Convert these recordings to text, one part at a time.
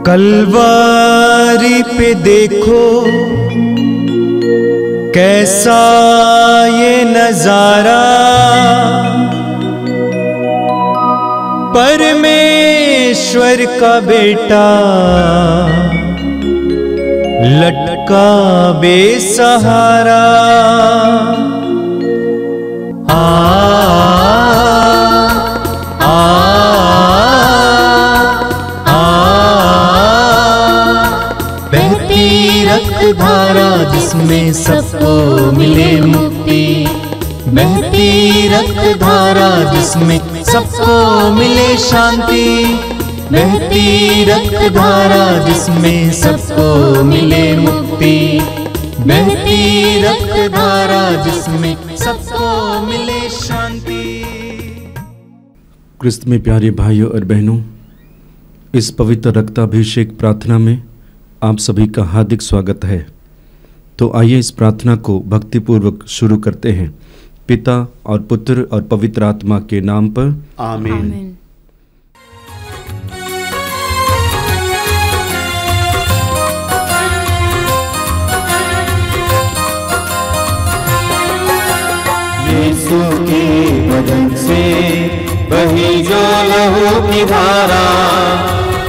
कलवारी पे देखो कैसा ये नजारा, परमेश्वर का बेटा लटका बेसहारा। बहती रक्त धारा जिसमें सबको मिले मुक्ति, बहती रक्त धारा जिसमें सबको मिले शांति, बहती रक्त धारा जिसमें सबको मिले मुक्ति, बहती रक्त धारा जिसमें सबको मिले शांति। क्रिस्त में प्यारे भाइयों और बहनों, इस पवित्र रक्ताभिषेक प्रार्थना में आप सभी का हार्दिक स्वागत है। तो आइए इस प्रार्थना को भक्तिपूर्वक शुरू करते हैं। पिता और पुत्र और पवित्र आत्मा के नाम पर आमीन, आमीन। यीशु के बदन से बही जो लहू की धारा,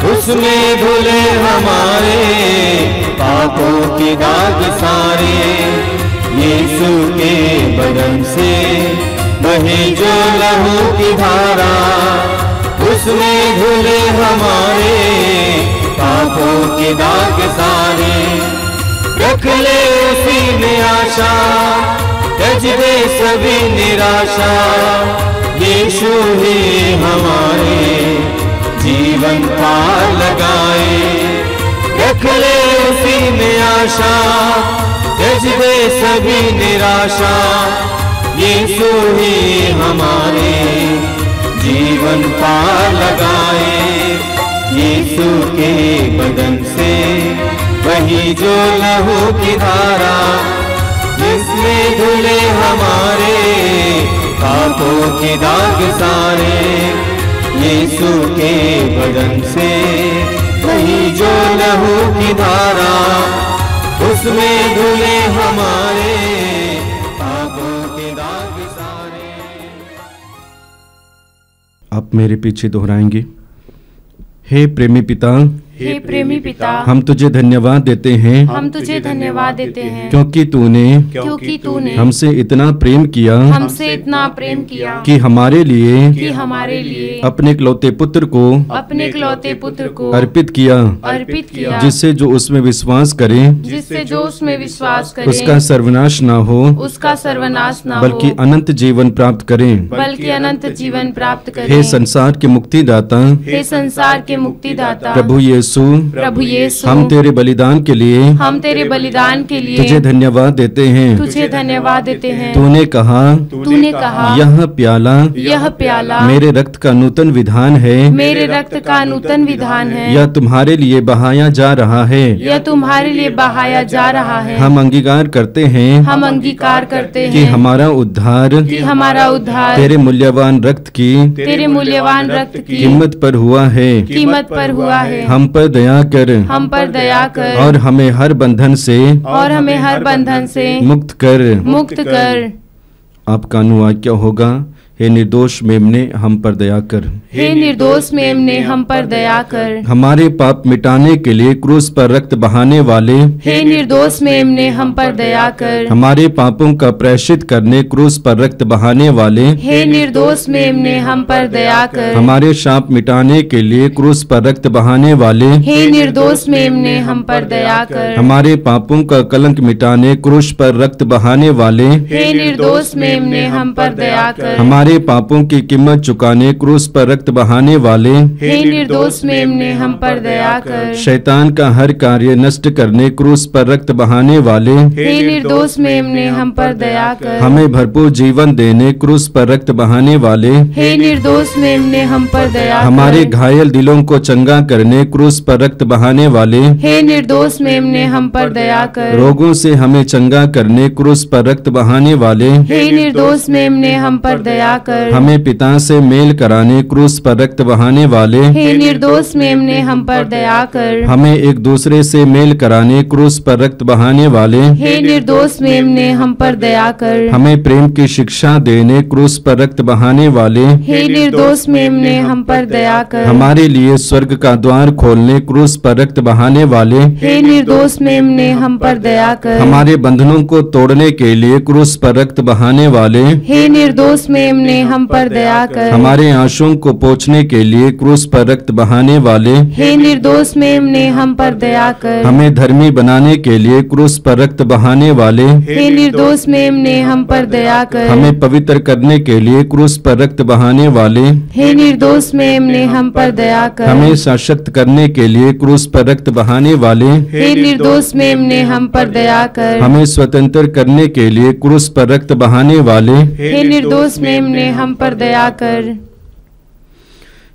उसमें धुले हमारे पापों की दाग सारे। यीशु के बदन से बही जो लहू की धारा, उसमें धुले हमारे पापों की दाग सारे। रख ले उसी में आशा, त्यज दे सभी निराशा, यीशु ही हमारे जीवन पार लगाए। रख ले उसी में आशा, त्यज दे सभी निराशा, यीशु ही हमारे जीवन पार लगाए। यीशु के बदन से वही जो लहू की धारा, जिसमें धुले हमारे पापों के दाग सारे। यीशु के बदन से वही जो लहू की धारा, उसमें धुले हमारे पापों के दाग सारे। आप मेरे पीछे दोहराएंगे। हे प्रेमी पिता, हे प्रेमी पिता, हम तुझे धन्यवाद देते हैं, हम तुझे धन्यवाद देते हैं, क्योंकि तूने हमसे इतना प्रेम किया, हमसे इतना प्रेम किया कि हमारे लिए अपने इकलौते पुत्र को अर्पित किया, जिससे जो उसमें विश्वास करे उसका सर्वनाश ना हो, बल्कि अनंत जीवन प्राप्त करे। हे संसार के मुक्तिदाता, प्रभु यीशु, हम तेरे बलिदान के लिए तुझे धन्यवाद देते हैं। तूने कहा यह प्याला मेरे रक्त का नूतन विधान है, यह तुम्हारे लिए बहाया जा रहा है। हम अंगीकार करते हैं कि हमारा उद्धार तेरे मूल्यवान रक्त की कीमत पर हुआ है। हम पर दया कर और हमें हर बंधन से मुक्त कर। आपका अनुवाक्य होगा, हे निर्दोष मेमने हम पर दया कर। हमारे पाप मिटाने के लिए क्रूस पर रक्त बहाने वाले, हमारे पापों का प्रायश्चित करने क्रूस पर रक्त बहाने वाले, हमारे शाप मिटाने के लिए क्रूस पर रक्त बहाने वाले, हमारे पापों का कलंक मिटाने क्रूस पर रक्त बहाने वाले, हमारे पापों की कीमत चुकाने क्रूस पर रक्त बहाने वाले, शैतान का हर कार्य नष्ट करने क्रूस पर रक्त बहाने वाले, हमें भरपूर जीवन देने क्रूस पर रक्त बहाने वाले, हमारे घायल दिलों को चंगा करने क्रूस पर रक्त बहाने वाले, रोगों से हमें चंगा करने क्रूस पर रक्त बहाने वाले, दया कर। हमें पिता से मेल कराने क्रूस पर रक्त बहाने वाले, हे निर्दोष मेमने हम पर दया कर। हमें एक दूसरे से मेल कराने क्रूस पर रक्त बहाने वाले, हे निर्दोष मेमने हम पर दया कर। हमें प्रेम की शिक्षा देने क्रूस पर रक्त बहाने वाले, हे निर्दोष मेमने हम पर दया कर। हमारे लिए स्वर्ग का द्वार खोलने क्रूस पर रक्त बहाने वाले, हे निर्दोष मेमने हम पर दया कर। हमारे बंधनों को तोड़ने के लिए क्रूस पर रक्त बहाने वाले, हे निर्दोष मेमने हम पर दया कर। हमारे आंसुओं को पोंछने के लिए क्रूस पर रक्त बहाने वाले, हे निर्दोष मेमने हम पर दया कर। हमें धर्मी बनाने के लिए क्रूस पर रक्त बहाने वाले, हे निर्दोष मेमने हम पर दया कर। हमें पवित्र करने के लिए क्रूस पर रक्त बहाने वाले, हे निर्दोष मेमने हम पर दया कर। हमें सशक्त करने के लिए क्रूस पर रक्त बहाने वाले, हे निर्दोष मेमने हम पर दया कर। हमें स्वतंत्र करने के लिए क्रूस पर रक्त बहाने वाले, हे निर्दोष मेमने हम पर दया कर।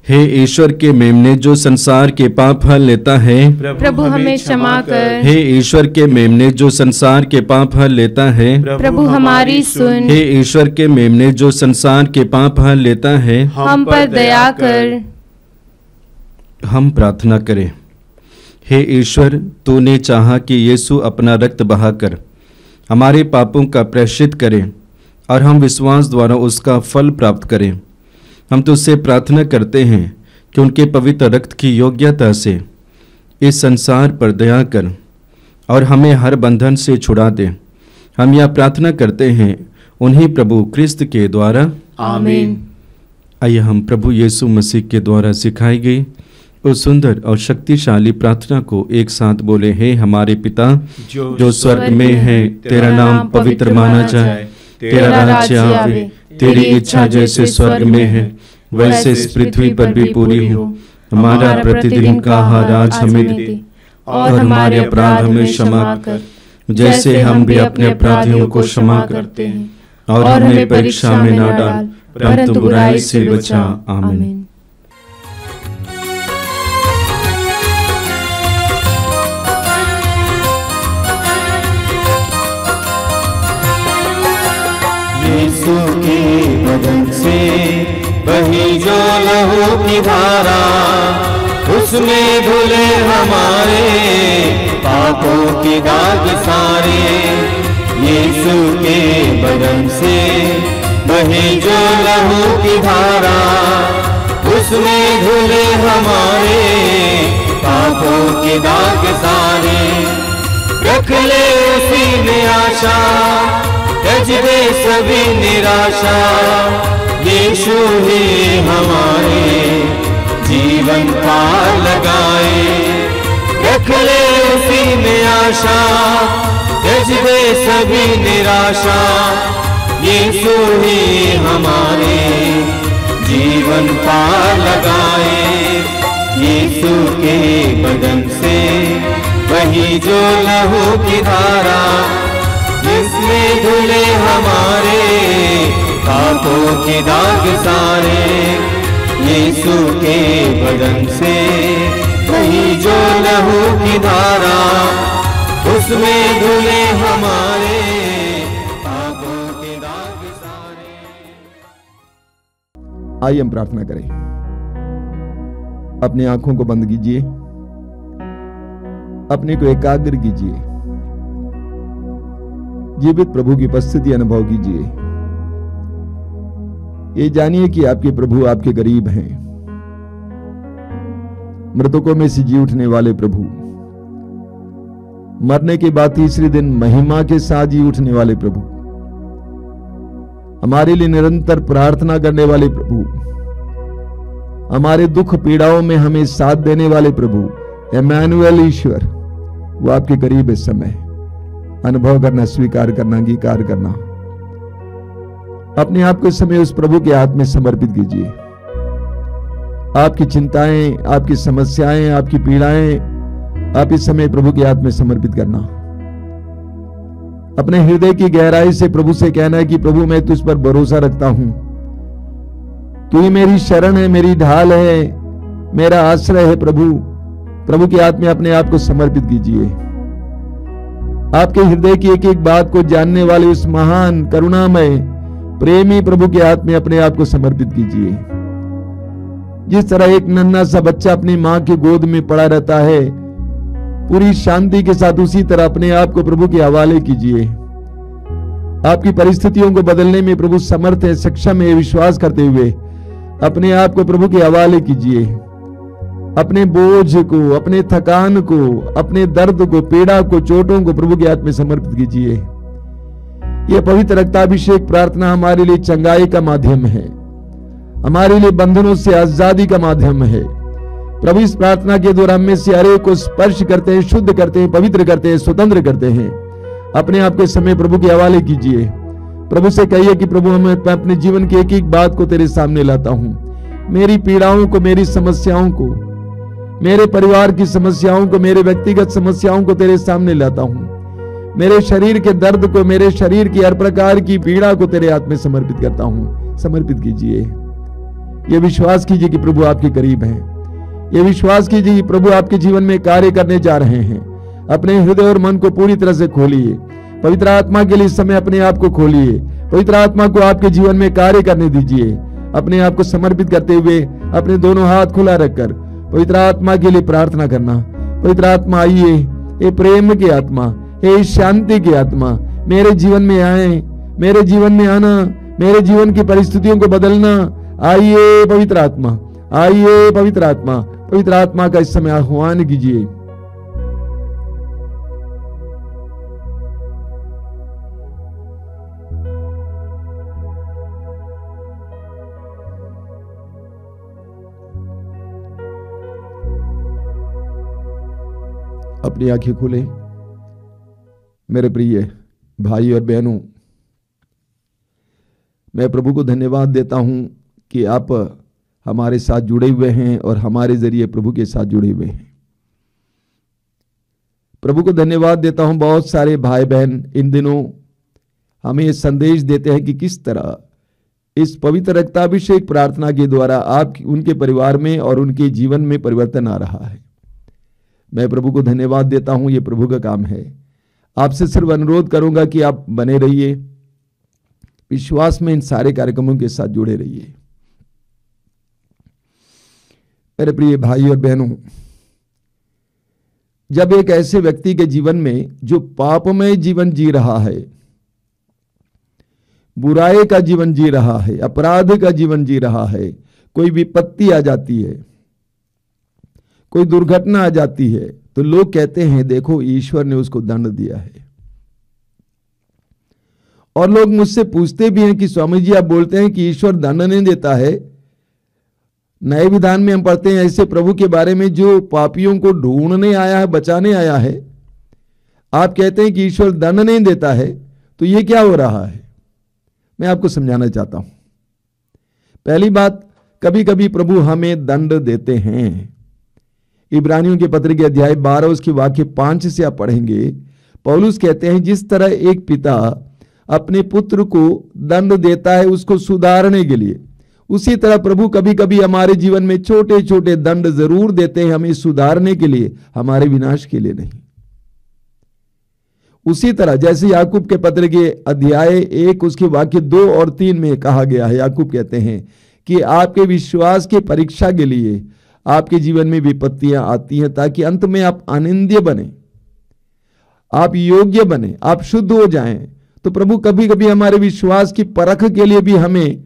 हे ईश्वर के मेमने जो संसार के पाप हल लेता है, प्रभु हमें क्षमा कर। हे ईश्वर के मेमने जो संसार के पाप हल लेता है, प्रभु हमारी सुन। हे ईश्वर के मेमने जो संसार के पाप हल लेता है, हम पर दया कर। हम प्रार्थना करें। हे ईश्वर, तूने चाहा कि यीशु अपना रक्त बहाकर हमारे पापों का प्रायश्चित करे और हम विश्वास द्वारा उसका फल प्राप्त करें। हम तुझसे प्रार्थना करते हैं कि उनके पवित्र रक्त की योग्यता से इस संसार पर दया कर और हमें हर बंधन से छुड़ा दे। हम यह प्रार्थना करते हैं उन्हीं प्रभु क्रिस्त के द्वारा, आमीन। आइए हम प्रभु यीशु मसीह के द्वारा सिखाई गई उस सुंदर और शक्तिशाली प्रार्थना को एक साथ बोले। हे हमारे पिता जो स्वर्ग में है, तेरा नाम पवित्र माना जाए, तेरा राज्य आवे, तेरी इच्छा जैसे स्वर्ग में है वैसे इस पृथ्वी पर भी पूरी हो। हमारा प्रतिदिन का आहार आज हमें दे और हमारे अपराध हमें क्षमा कर जैसे हम भी अपने अपराधियों को क्षमा करते हैं, और हमें परीक्षा में न डाल परंतु बुराई से बचा। आमीन। यीशु के बदन से बही जो लहू की धारा, उसमें धुले हमारे पापों की दाग सारे। यीशु के बदन से बही जो लहू की धारा, उसमें धुले हमारे पापों की दाग सारे। रख ले उसी में आशा, त्यज दे सभी निराशा। यीशु ही हमारे जीवन पार लगाए। रख ले उसी में आशा, त्यज दे सभी निराशा। यीशु ही हमारे जीवन पार लगाए। यीशु के बदन से वही जो लहू की धारा, जिसमें धुले हमारे पापों के दाग सारे। यीशु के बदन से वही जो लहू की धारा, उसमें धुले हमारे पापों के दाग सारे। आइए हम प्रार्थना करें। अपनी आंखों को बंद कीजिए, अपने को एकाग्र कीजिए, जीवित प्रभु की उपस्थिति अनुभव कीजिए। ये जानिए कि आपके प्रभु आपके करीब हैं। मृतकों में से जी उठने वाले प्रभु, मरने के बाद तीसरे दिन महिमा के साथ जी उठने वाले प्रभु, हमारे लिए निरंतर प्रार्थना करने वाले प्रभु, हमारे दुख पीड़ाओं में हमें साथ देने वाले प्रभु इम्मानुएल ईश्वर, वो आपके करीब इस समय अनुभव करना, स्वीकार करना, अंगीकार करना। अपने आप को इस समय उस प्रभु के हाथ में समर्पित कीजिए। आपकी चिंताएं, आपकी समस्याएं, आपकी पीड़ाएं आप इस समय प्रभु के हाथ में समर्पित करना। अपने हृदय की गहराई से प्रभु से कहना है कि प्रभु मैं तुझ पर भरोसा रखता हूं, तू ही मेरी शरण है, मेरी ढाल है, मेरा आश्रय है। प्रभु के हाथ में अपने आप को समर्पित कीजिए। आपके हृदय की एक एक बात को जानने वाले उस महान, करुणामय, प्रेमी प्रभु के हाथ में अपने आप को समर्पित कीजिए। जिस तरह एक नन्हा सा बच्चा अपनी मां की गोद में पड़ा रहता है पूरी शांति के साथ, उसी तरह अपने आप को प्रभु के हवाले कीजिए। आपकी परिस्थितियों को बदलने में प्रभु समर्थ है, सक्षम है, विश्वास करते हुए अपने आप को प्रभु के हवाले कीजिए। अपने बोझ को, अपने थकान को, अपने दर्द को, पीड़ा को, चोटों को प्रभु के हाथ में समर्पित कीजिए। यह पवित्र रक्ताभिषेक प्रार्थना हमारे लिए चंगाई का माध्यम है, हमारे लिए बंधनों से आजादी का माध्यम है। प्रभु इस प्रार्थना के द्वारा हमें से हर एक को स्पर्श करते हैं, शुद्ध करते हैं, पवित्र करते हैं, स्वतंत्र करते हैं। अपने आप के समय प्रभु के हवाले कीजिए। प्रभु से कहिए कि प्रभु मैं अपने जीवन की एक एक बात को तेरे सामने लाता हूं। मेरी पीड़ाओं को, मेरी समस्याओं को, मेरे परिवार की समस्याओं को, मेरे व्यक्तिगत समस्याओं को तेरे सामने लाता हूं। मेरे शरीर के दर्द को, मेरे शरीर की हर प्रकार की पीड़ा को तेरे हाथ में समर्पित करता हूं। समर्पित कीजिए। यह विश्वास कीजिए कि प्रभु आपके करीब हैं। यह विश्वास कीजिए कि प्रभु आपके जीवन में कार्य करने जा रहे हैं। अपने हृदय और मन को पूरी तरह से खोलिए। पवित्र आत्मा के लिए इस समय अपने आप को खोलिए। पवित्र आत्मा को आपके जीवन में कार्य करने दीजिए। अपने आप को समर्पित करते हुए अपने दोनों हाथ खुला रखकर पवित्र आत्मा के लिए प्रार्थना करना। पवित्र आत्मा आइए, ये प्रेम की आत्मा, ये शांति की आत्मा मेरे जीवन में आए, मेरे जीवन में आना, मेरे जीवन की परिस्थितियों को बदलना। आइए पवित्र आत्मा, आइए पवित्र आत्मा, पवित्र आत्मा का इस समय आह्वान कीजिए। अपनी आंखें खोलें। मेरे प्रिय भाई और बहनों, मैं प्रभु को धन्यवाद देता हूं कि आप हमारे साथ जुड़े हुए हैं और हमारे जरिए प्रभु के साथ जुड़े हुए हैं। प्रभु को धन्यवाद देता हूं। बहुत सारे भाई बहन इन दिनों हमें ये संदेश देते हैं कि किस तरह इस पवित्र रक्ताभिषेक प्रार्थना के द्वारा आप उनके परिवार में और उनके जीवन में परिवर्तन आ रहा है। मैं प्रभु को धन्यवाद देता हूं। ये प्रभु का काम है। आपसे सिर्फ अनुरोध करूंगा कि आप बने रहिए, विश्वास में इन सारे कार्यक्रमों के साथ जुड़े रहिए। मेरे प्रिय भाई और बहनों, जब एक ऐसे व्यक्ति के जीवन में जो पापमय जीवन जी रहा है, बुराई का जीवन जी रहा है, अपराध का जीवन जी रहा है, कोई विपत्ति आ जाती है, कोई दुर्घटना आ जाती है, तो लोग कहते हैं देखो ईश्वर ने उसको दंड दिया है। और लोग मुझसे पूछते भी हैं कि स्वामी जी आप बोलते हैं कि ईश्वर दंड नहीं देता है। नए विधान में हम पढ़ते हैं ऐसे प्रभु के बारे में जो पापियों को ढूंढने आया है, बचाने आया है। आप कहते हैं कि ईश्वर दंड नहीं देता है, तो ये क्या हो रहा है? मैं आपको समझाना चाहता हूं। पहली बात, कभी कभी प्रभु हमें दंड देते हैं। इब्रानियों के पत्र के अध्याय 12 उसके वाक्य 5 से आप पढ़ेंगे। पौलुस कहते हैं जिस तरह एक पिता अपने पुत्र को दंड देता है उसको सुधारने के लिए, उसी तरह प्रभु कभी कभी हमारे जीवन में छोटे छोटे दंड जरूर देते हैं, हमें सुधारने के लिए, हमारे विनाश के लिए नहीं। उसी तरह जैसे याकूब के पत्र के अध्याय 1 उसके वाक्य 2 और 3 में कहा गया है, याकूब कहते हैं कि आपके विश्वास की परीक्षा के लिए आपके जीवन में विपत्तियां आती हैं ताकि अंत में आप आनंदीय बने, आप योग्य बने, आप शुद्ध हो जाएं। तो प्रभु कभी कभी हमारे विश्वास की परख के लिए भी हमें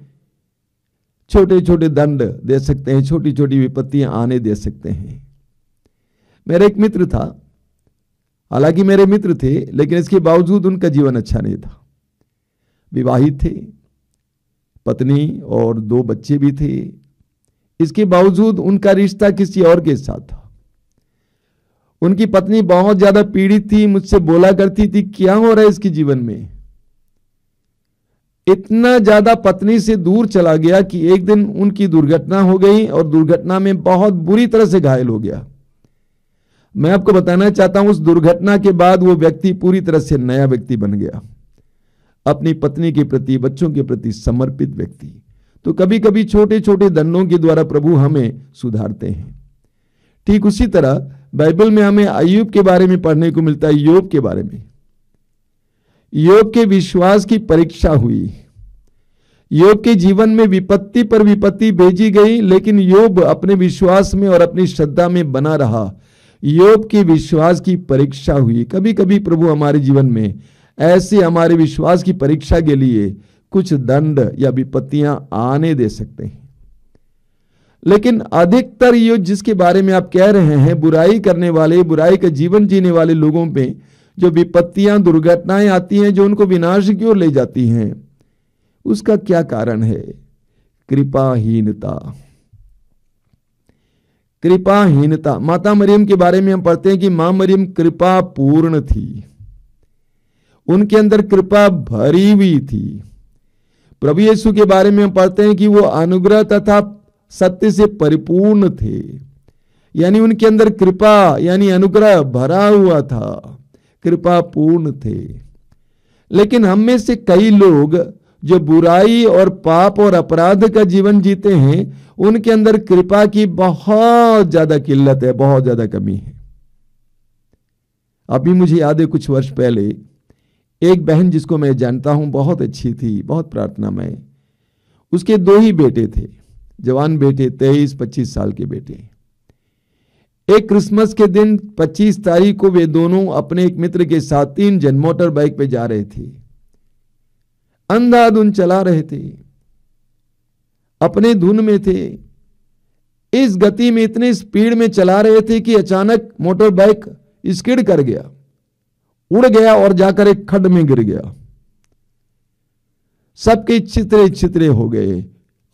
छोटे छोटे दंड दे सकते हैं, छोटी छोटी विपत्तियां आने दे सकते हैं। मेरा एक मित्र था, हालांकि मेरे मित्र थे, लेकिन इसके बावजूद उनका जीवन अच्छा नहीं था। विवाहित थे, पत्नी और 2 बच्चे भी थे। इसके बावजूद उनका रिश्ता किसी और के साथ था। उनकी पत्नी बहुत ज्यादा पीड़ित थी, मुझसे बोला करती थी क्या हो रहा है इसके जीवन में। इतना ज्यादा पत्नी से दूर चला गया कि एक दिन उनकी दुर्घटना हो गई और दुर्घटना में बहुत बुरी तरह से घायल हो गया। मैं आपको बताना चाहता हूं उस दुर्घटना के बाद वो व्यक्ति पूरी तरह से नया व्यक्ति बन गया, अपनी पत्नी के प्रति, बच्चों के प्रति समर्पित व्यक्ति। तो कभी कभी छोटे छोटे दंडों के द्वारा प्रभु हमें सुधारते हैं। ठीक उसी तरह बाइबल में हमें अय्यूब के बारे में पढ़ने को मिलता है। योग के बारे में, योग के विश्वास की परीक्षा हुई। योग के जीवन में विपत्ति पर विपत्ति भेजी गई, लेकिन योग अपने विश्वास में और अपनी श्रद्धा में बना रहा। योग के विश्वास की परीक्षा हुई। कभी कभी प्रभु हमारे जीवन में ऐसे हमारे विश्वास की परीक्षा के लिए कुछ दंड या विपत्तियां आने दे सकते हैं, लेकिन अधिकतर ये जिसके बारे में आप कह रहे हैं, बुराई करने वाले, बुराई का जीवन जीने वाले लोगों पे जो विपत्तियां, दुर्घटनाएं आती हैं, जो उनको विनाश की ओर ले जाती हैं, उसका क्या कारण है? कृपाहीनता। कृपाहीनता। माता मरियम के बारे में हम पढ़ते हैं कि मां मरियम कृपा पूर्ण थी, उनके अंदर कृपा भरी हुई थी। प्रभु यीशु के बारे में हम पढ़ते हैं कि वो अनुग्रह तथा सत्य से परिपूर्ण थे, यानी उनके अंदर कृपा यानी अनुग्रह भरा हुआ था, कृपा पूर्ण थे। लेकिन हम में से कई लोग जो बुराई और पाप और अपराध का जीवन जीते हैं, उनके अंदर कृपा की बहुत ज्यादा किल्लत है, बहुत ज्यादा कमी है। अभी मुझे याद है कुछ वर्ष पहले एक बहन जिसको मैं जानता हूं, बहुत अच्छी थी, बहुत प्रार्थनामय। उसके 2 ही बेटे थे, जवान बेटे, 23-25 साल के बेटे। एक क्रिसमस के दिन 25 तारीख को वे दोनों अपने एक मित्र के साथ 3 जन मोटर बाइक पे जा रहे थे। अंधाधुंध चला रहे थे, अपने धुन में थे, इस गति में इतने स्पीड में चला रहे थे कि अचानक मोटर बाइक स्किड कर गया, उड़ गया और जाकर एक खड्ड में गिर गया। सबके छितरे छितरे हो गए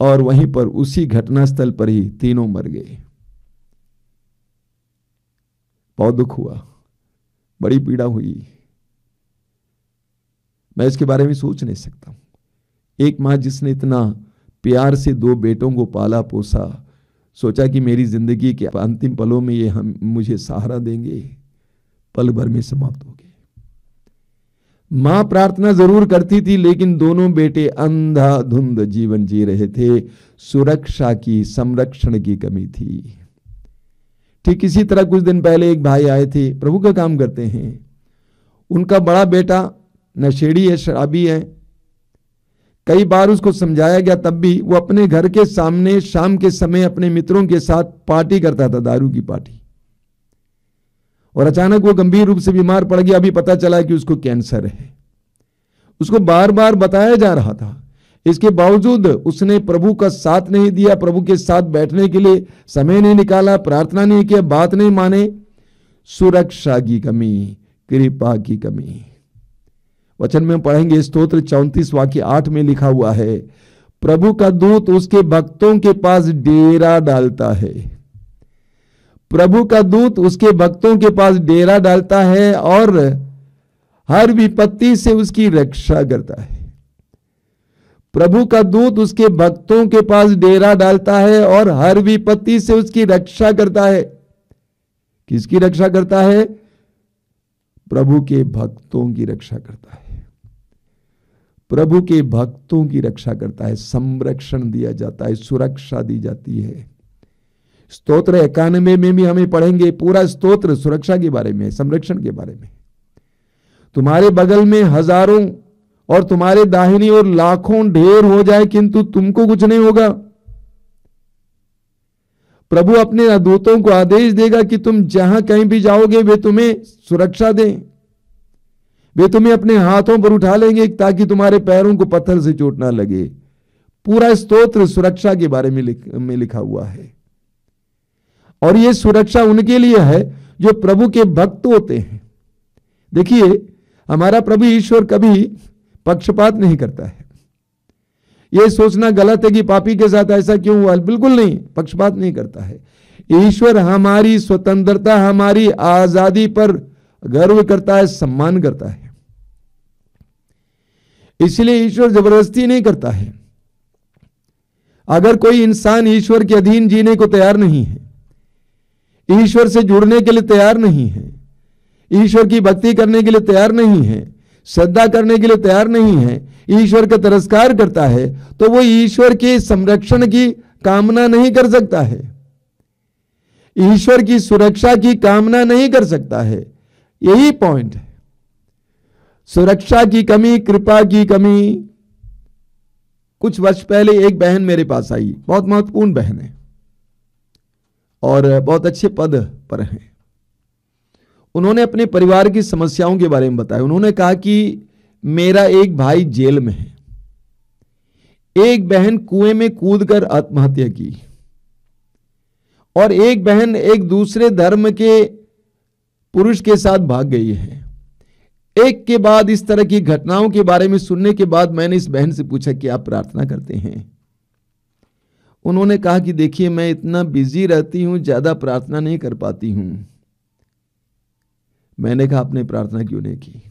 और वहीं पर उसी घटनास्थल पर ही तीनों मर गए। बहुत दुख हुआ, बड़ी पीड़ा हुई। मैं इसके बारे में सोच नहीं सकता हूं। एक मां जिसने इतना प्यार से 2 बेटों को पाला पोसा, सोचा कि मेरी जिंदगी के अंतिम पलों में ये हम मुझे सहारा देंगे, पल भर में समाप्त हो गए। मां प्रार्थना जरूर करती थी, लेकिन दोनों बेटे अंधाधुंध जीवन जी रहे थे। सुरक्षा की, संरक्षण की कमी थी। ठीक इसी तरह कुछ दिन पहले एक भाई आए थे, प्रभु का काम करते हैं। उनका बड़ा बेटा नशेड़ी है, शराबी है। कई बार उसको समझाया गया, तब भी वो अपने घर के सामने शाम के समय अपने मित्रों के साथ पार्टी करता था, दारू की पार्टी। और अचानक वो गंभीर रूप से बीमार पड़ गया। अभी पता चला कि उसको कैंसर है। उसको बार बार बताया जा रहा था, इसके बावजूद उसने प्रभु का साथ नहीं दिया, प्रभु के साथ बैठने के लिए समय नहीं निकाला, प्रार्थना नहीं किया, बात नहीं माने। सुरक्षा की कमी, कृपा की कमी। वचन में पढ़ेंगे, स्तोत्र 34 वाक्य 8 में लिखा हुआ है, प्रभु का दूत उसके भक्तों के पास डेरा डालता है। प्रभु का दूत उसके भक्तों के पास डेरा डालता है और हर विपत्ति से उसकी रक्षा करता है। प्रभु का दूत उसके भक्तों के पास डेरा डालता है और हर विपत्ति से उसकी रक्षा करता है। किसकी रक्षा करता है? प्रभु के भक्तों की रक्षा करता है। प्रभु के भक्तों की रक्षा करता है, संरक्षण दिया जाता है, सुरक्षा दी जाती है। स्तोत्र 91 में भी हमें पढ़ेंगे, पूरा स्तोत्र सुरक्षा के बारे में, संरक्षण के बारे में। तुम्हारे बगल में हजारों और तुम्हारे दाहिनी ओर लाखों ढेर हो जाए, किंतु तुमको कुछ नहीं होगा। प्रभु अपने दूतों को आदेश देगा कि तुम जहां कहीं भी जाओगे वे तुम्हें सुरक्षा दें, वे तुम्हें अपने हाथों पर उठा लेंगे ताकि तुम्हारे पैरों को पत्थर से चोट ना लगे। पूरा स्तोत्र सुरक्षा के बारे में लिखा हुआ है। और यह सुरक्षा उनके लिए है जो प्रभु के भक्त होते हैं। देखिए, हमारा प्रभु ईश्वर कभी पक्षपात नहीं करता है। यह सोचना गलत है कि पापी के साथ ऐसा क्यों हुआ, बिल्कुल नहीं, पक्षपात नहीं करता है। ईश्वर हमारी स्वतंत्रता, हमारी आजादी पर गर्व करता है, सम्मान करता है। इसलिए ईश्वर जबरदस्ती नहीं करता है। अगर कोई इंसान ईश्वर के अधीन जीने को तैयार नहीं है, ईश्वर से जुड़ने के लिए तैयार नहीं है, ईश्वर की भक्ति करने के लिए तैयार नहीं है, श्रद्धा करने के लिए तैयार नहीं है, ईश्वर का तिरस्कार करता है, तो वो ईश्वर के संरक्षण की कामना नहीं कर सकता है, ईश्वर की सुरक्षा की कामना नहीं कर सकता है। यही पॉइंट है। सुरक्षा की कमी, कृपा की कमी, कुछ वर्ष पहले एक बहन मेरे पास आई, बहुत महत्वपूर्ण बहन है और बहुत अच्छे पद पर हैं। उन्होंने अपने परिवार की समस्याओं के बारे में बताया। उन्होंने कहा कि मेरा एक भाई जेल में है, एक बहन कुएं में कूदकर आत्महत्या की और एक बहन एक दूसरे धर्म के पुरुष के साथ भाग गई है। एक के बाद इस तरह की घटनाओं के बारे में सुनने के बाद मैंने इस बहन से पूछा कि आप प्रार्थना करते हैं? उन्होंने कहा कि देखिए, मैं इतना बिजी रहती हूं, ज्यादा प्रार्थना नहीं कर पाती हूं। मैंने कहा आपने प्रार्थना क्यों नहीं की?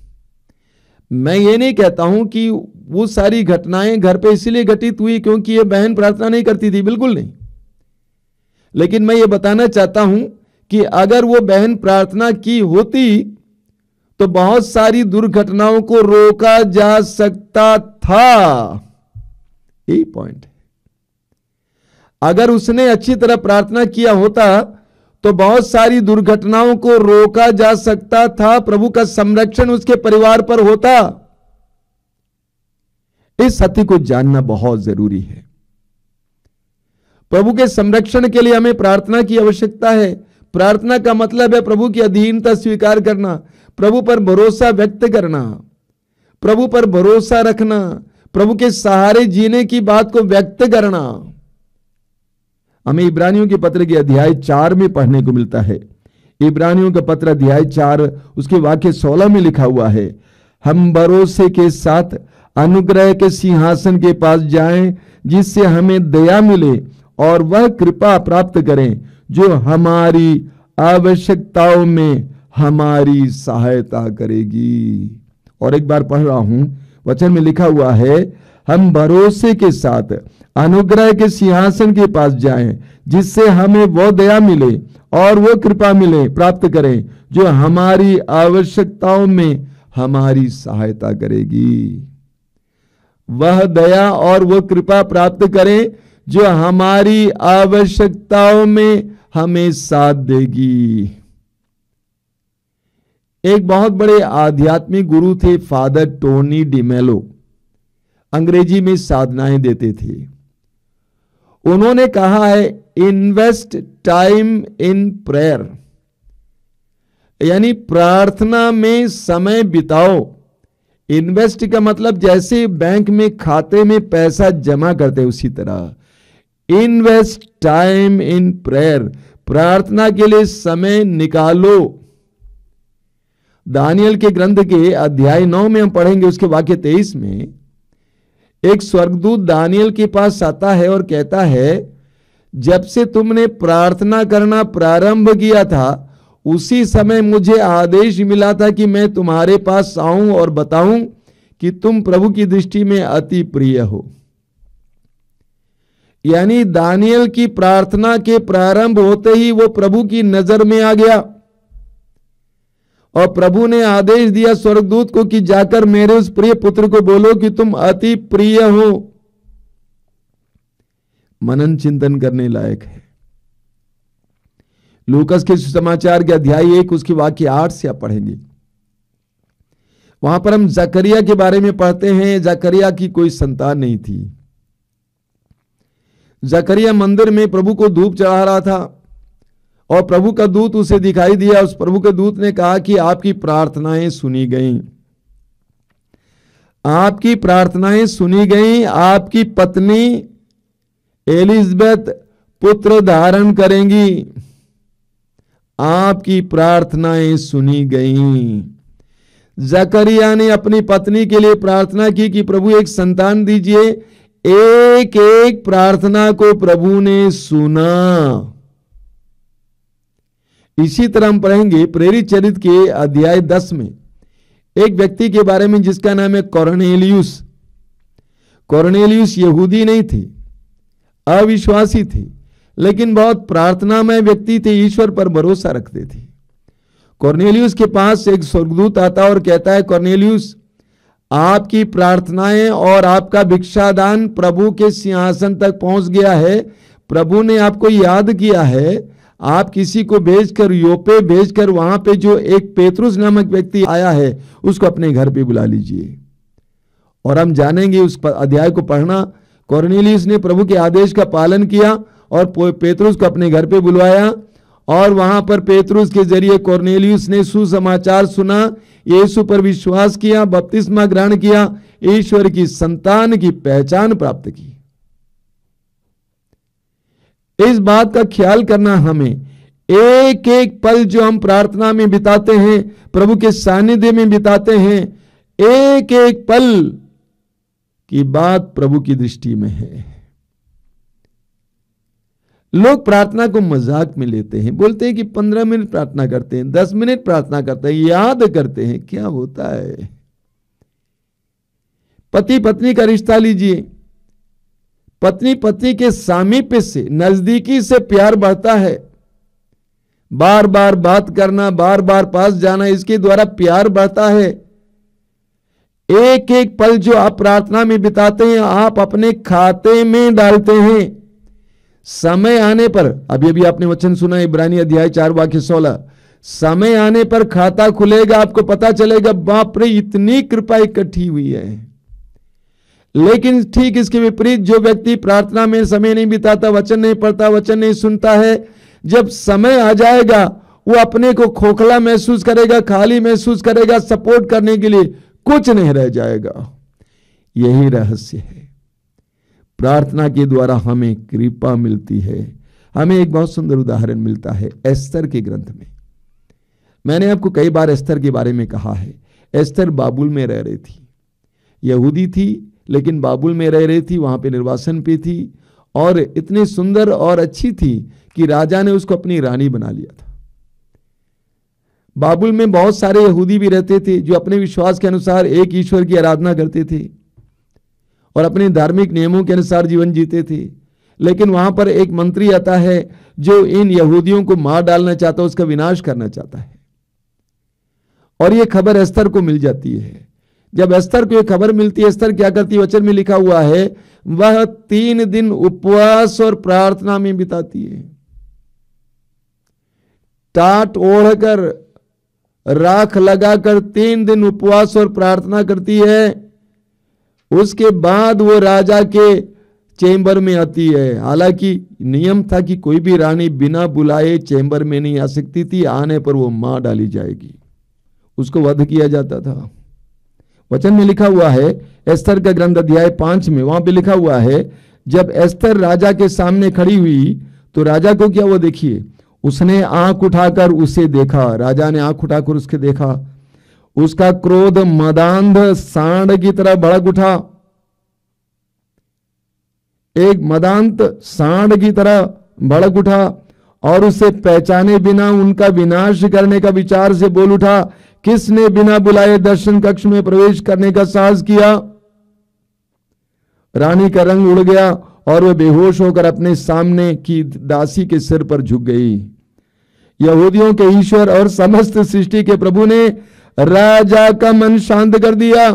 मैं ये नहीं कहता हूं कि वो सारी घटनाएं घर पे इसलिए घटित हुई क्योंकि ये बहन प्रार्थना नहीं करती थी, बिल्कुल नहीं। लेकिन मैं ये बताना चाहता हूं कि अगर वो बहन प्रार्थना की होती तो बहुत सारी दुर्घटनाओं को रोका जा सकता था। यही पॉइंट है। अगर उसने अच्छी तरह प्रार्थना किया होता तो बहुत सारी दुर्घटनाओं को रोका जा सकता था, प्रभु का संरक्षण उसके परिवार पर होता। इस सत्य को जानना बहुत जरूरी है। प्रभु के संरक्षण के लिए हमें प्रार्थना की आवश्यकता है। प्रार्थना का मतलब है प्रभु की अधीनता स्वीकार करना, प्रभु पर भरोसा व्यक्त करना, प्रभु पर भरोसा रखना, प्रभु के सहारे जीने की बात को व्यक्त करना। हमें इब्रानियों के पत्र के अध्याय 4 में पढ़ने को मिलता है। इब्रानियों का पत्र अध्याय 4 उसके वाक्य 16 में लिखा हुआ है, हम भरोसे के साथ अनुग्रह के सिंहासन के पास जाएं जिससे हमें दया मिले और वह कृपा प्राप्त करें जो हमारी आवश्यकताओं में हमारी सहायता करेगी। और एक बार पढ़ रहा हूं, वचन में लिखा हुआ है, हम भरोसे के साथ अनुग्रह के सिंहासन के पास जाएं जिससे हमें वो दया मिले और वो कृपा मिले प्राप्त करें जो हमारी आवश्यकताओं में हमारी सहायता करेगी। वह दया और वो कृपा प्राप्त करें जो हमारी आवश्यकताओं में हमें साथ देगी। एक बहुत बड़े आध्यात्मिक गुरु थे फादर टोनी डिमेलो, अंग्रेजी में साधनाएं देते थे। उन्होंने कहा है, इन्वेस्ट टाइम इन प्रेयर, यानी प्रार्थना में समय बिताओ। इन्वेस्ट का मतलब जैसे बैंक में खाते में पैसा जमा करते उसी तरह इन्वेस्ट टाइम इन प्रेयर, प्रार्थना के लिए समय निकालो। दानियल के ग्रंथ के अध्याय 9 में हम पढ़ेंगे, उसके वाक्य 23 में एक स्वर्गदूत दानियल के पास आता है और कहता है, जब से तुमने प्रार्थना करना प्रारंभ किया था उसी समय मुझे आदेश मिला था कि मैं तुम्हारे पास आऊं और बताऊं कि तुम प्रभु की दृष्टि में अति प्रिय हो। यानी दानियल की प्रार्थना के प्रारंभ होते ही वो प्रभु की नजर में आ गया और प्रभु ने आदेश दिया स्वर्गदूत को कि जाकर मेरे उस प्रिय पुत्र को बोलो कि तुम अति प्रिय हो। मनन चिंतन करने लायक है। लूकास के सुसमाचार के अध्याय 1 उसके वाक्य 8 से आप पढ़ेंगे। वहां पर हम जकरिया के बारे में पढ़ते हैं। जकरिया की कोई संतान नहीं थी। जकरिया मंदिर में प्रभु को धूप चढ़ा रहा था और प्रभु का दूत उसे दिखाई दिया। उस प्रभु के दूत ने कहा कि आपकी प्रार्थनाएं सुनी गईं, आपकी प्रार्थनाएं सुनी गईं। आपकी पत्नी एलिजबेथ पुत्र धारण करेंगी, आपकी प्रार्थनाएं सुनी गईं। जकरिया ने अपनी पत्नी के लिए प्रार्थना की कि प्रभु एक संतान दीजिए। एक एक प्रार्थना को प्रभु ने सुना। इसी तरह हम पढ़ेंगे प्रेरित चरित्र के अध्याय 10 में एक व्यक्ति के बारे में जिसका नाम है कॉर्नेलियुस। कॉर्नेलियुस यहूदी नहीं थे, अविश्वासी थे, लेकिन बहुत प्रार्थनामय व्यक्ति थे, ईश्वर पर भरोसा रखते थे। कॉर्नेलियुस के पास एक स्वर्गदूत आता और कहता है, कॉर्नेलियुस आपकी प्रार्थनाएं और आपका भिक्षादान प्रभु के सिंहासन तक पहुंच गया है। प्रभु ने आपको याद किया है। आप किसी को भेजकर, योपे भेजकर वहां पे जो एक पेतरुस नामक व्यक्ति आया है उसको अपने घर पे बुला लीजिए। और हम जानेंगे उस अध्याय को पढ़ना। कॉर्नेलियस ने प्रभु के आदेश का पालन किया और पेतरुस को अपने घर पे बुलवाया, और वहां पर पेतरुस के जरिए कॉर्नेलियस ने सुसमाचार सुना, यीशु पर विश्वास किया, बपतिस्मा ग्रहण किया, ईश्वर की संतान की पहचान प्राप्त की। इस बात का ख्याल करना हमें, एक एक पल जो हम प्रार्थना में बिताते हैं, प्रभु के सानिध्य में बिताते हैं, एक एक पल की बात प्रभु की दृष्टि में है। लोग प्रार्थना को मजाक में लेते हैं, बोलते हैं कि 15 मिनट प्रार्थना करते हैं, 10 मिनट प्रार्थना करते हैं, याद करते हैं। क्या होता है? पति पत्नी का रिश्ता लीजिए, पत्नी पति के सामीप्य से, नजदीकी से प्यार बढ़ता है। बार बार बात करना, बार बार पास जाना, इसके द्वारा प्यार बढ़ता है। एक एक पल जो आप प्रार्थना में बिताते हैं, आप अपने खाते में डालते हैं। समय आने पर, अभी अभी आपने वचन सुना इब्रानी अध्याय 4 वाक्य 16, समय आने पर खाता खुलेगा, आपको पता चलेगा बाप रे इतनी कृपा इकट्ठी हुई है। लेकिन ठीक इसके विपरीत जो व्यक्ति प्रार्थना में समय नहीं बिताता, वचन नहीं पढ़ता, वचन नहीं सुनता है, जब समय आ जाएगा वो अपने को खोखला महसूस करेगा, खाली महसूस करेगा, सपोर्ट करने के लिए कुछ नहीं रह जाएगा। यही रहस्य है। प्रार्थना के द्वारा हमें कृपा मिलती है। हमें एक बहुत सुंदर उदाहरण मिलता है एस्तर के ग्रंथ में। मैंने आपको कई बार एस्तर के बारे में कहा है। एस्तर बाबुल में रह रही थी, यहूदी थी लेकिन बाबुल में रह रही थी, वहां पे निर्वासन पे थी, और इतनी सुंदर और अच्छी थी कि राजा ने उसको अपनी रानी बना लिया था। बाबुल में बहुत सारे यहूदी भी रहते थे जो अपने विश्वास के अनुसार एक ईश्वर की आराधना करते थे और अपने धार्मिक नियमों के अनुसार जीवन जीते थे। लेकिन वहां पर एक मंत्री आता है जो इन यहूदियों को मार डालना चाहता है, उसका विनाश करना चाहता है। और यह खबर एस्तर को मिल जाती है। जब एस्तर को यह खबर मिलती है, एस्तर क्या करती है? वचन में लिखा हुआ है वह 3 दिन उपवास और प्रार्थना में बिताती है। टाट ओढ़कर, राख लगाकर 3 दिन उपवास और प्रार्थना करती है। उसके बाद वो राजा के चेंबर में आती है। हालांकि नियम था कि कोई भी रानी बिना बुलाए चेंबर में नहीं आ सकती थी, आने पर वो मार डाली जाएगी, उसको वध किया जाता था। वचन में लिखा हुआ है एस्तर का ग्रंथ अध्याय 5 में, वहां पे लिखा हुआ है जब एस्तर राजा के सामने खड़ी हुई तो राजा को क्या, वो देखिए उसने आंख उठाकर उसे देखा। राजा ने आंख उठाकर उसके देखा, उसका क्रोध मदांध सांड की तरह भड़क उठा। एक मदांत सांड की तरह भड़क उठा और उसे पहचाने बिना उनका विनाश करने का विचार से बोल उठा, किसने बिना बुलाए दर्शन कक्ष में प्रवेश करने का साहस किया? रानी का रंग उड़ गया और वह बेहोश होकर अपने सामने की दासी के सिर पर झुक गई। यहूदियों के ईश्वर और समस्त सृष्टि के प्रभु ने राजा का मन शांत कर दिया।